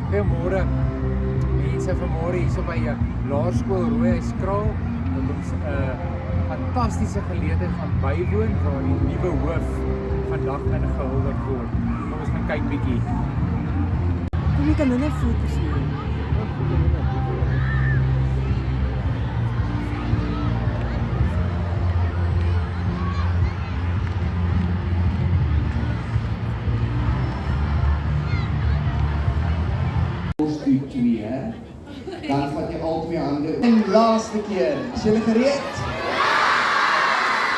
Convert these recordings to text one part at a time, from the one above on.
Goeiemôre mense, vanmôre hier so by Laerskool Rooihuiskraal dat ons 'n fantastiese geleentheid gaan bywoon waar die nuwe hoof vandag ingehuldig word. Kom ons gaan kyk bietjie. Kom jy kan nou net foto's neem. Dan vat jy al twee hande. En laaste keer, is julle gereed?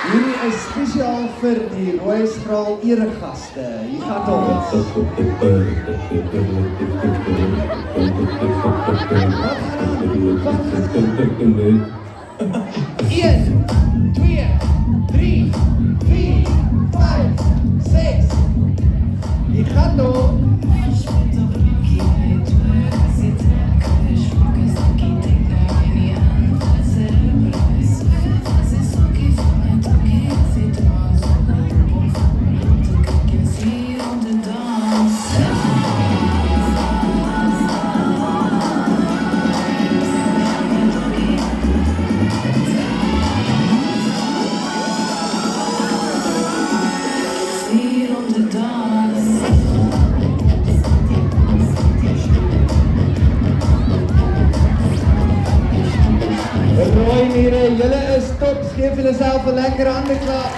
Hierdie is spesiaal vir die Rooihuiskraal eregaste. Hier gaan ons. Wat gaan aan? 1, 2, 3, 4, 5, 6. Hier gaan ons. Julle is top, geef julle self 'n lekker handeklap.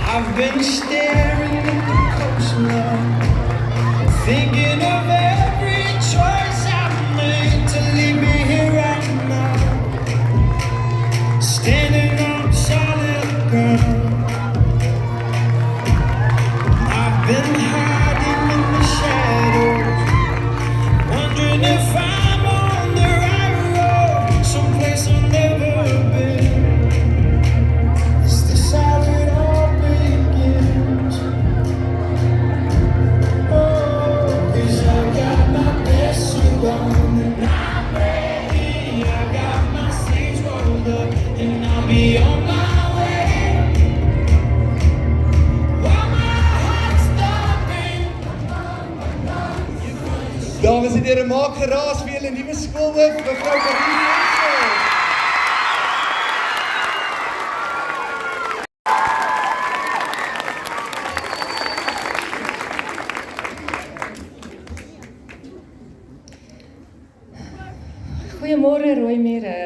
I've been staring at the coastline, thinking of every choice I've made to leave me here right now, standing on solid ground. I've been hiding in the shadows, wondering if I'm on the right road, someplace I've never been. Is this how it all begins? Oh, 'cause I got my best suit on and I'm ready. I got my sleeves rolled up and I'll be on my way. While my heart's stopping. Dames en heren, maak geraas vir julle nuwe skoolhoof, mevrou Marie Jansen. Goeiemôre Rooimere.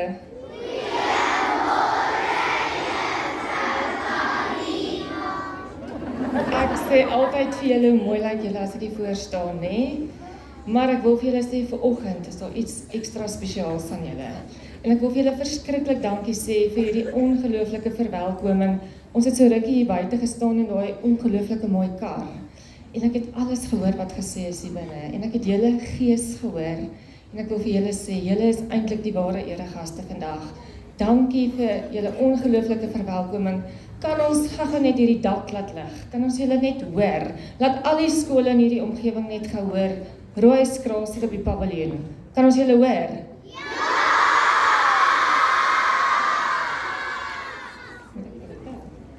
Ek sê altyd vir julle hoe mooi lyk julle as ek hier voor staan, nê? Maar ek wil vir julle sê vanoggend is daar iets ekstra spesiaals aan julle. En ek wil vir julle verskriklik dankie sê vir hierdie ongelooflike verwelkoming. Ons het so rukkie hier buite gestaan in daai ongelooflike mooi kar. En ek het alles gehoor wat gesê is hier binne en ek het julle gees gehoor. En ek wil vir julle sê, julle is eintlik die ware eregaste vandag. Dankie vir julle ongelooflike verwelkoming. Kan ons gou net hierdie dak laat lig? Kan ons julle net hoor? Laat al die skole in hierdie omgewing net gehoor. Rooihuiskraal sit op die paviljoen. Kan ons julle hoor? Ja!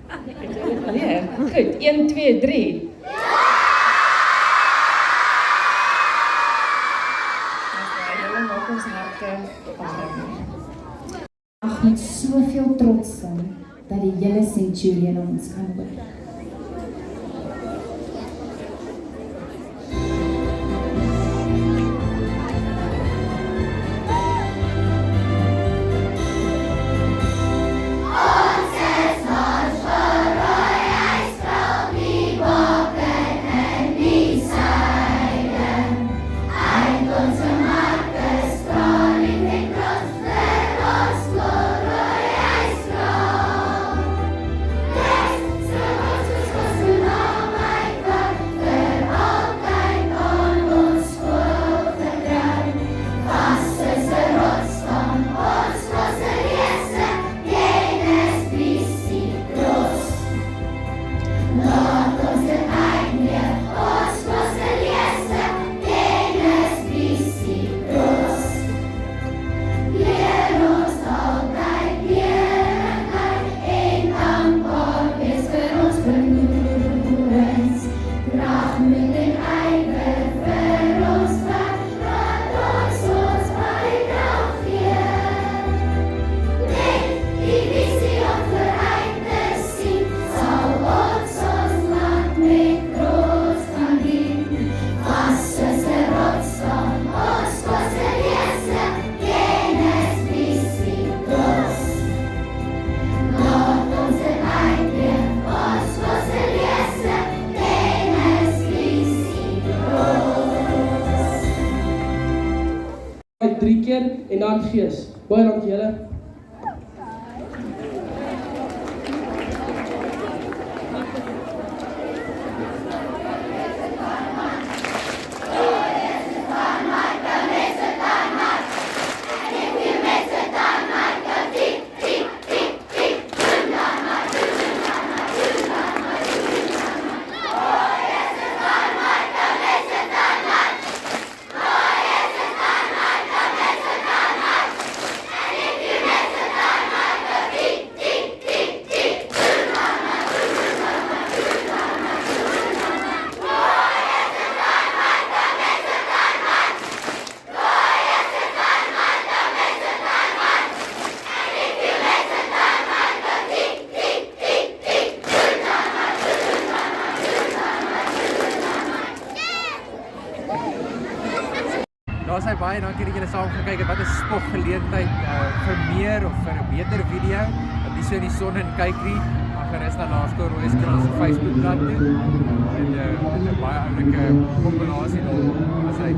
Het julle geleer? Goed, 1, 2, 3. Met soveel trots in dat die hele St. Julian ons kan hoor. Drie keer en dan gees. Baie dankie julle. Daar sê baie dankie dat julle saam gekyk het. Wat 'n spoggeleentheid vir meer of vir 'n beter video. As jy so in die son en kyk nie, maar gerus na Laerskool Rooikraans se Facebookblad toe. Dit is 'n baie oulike kompilasie daarop. As hy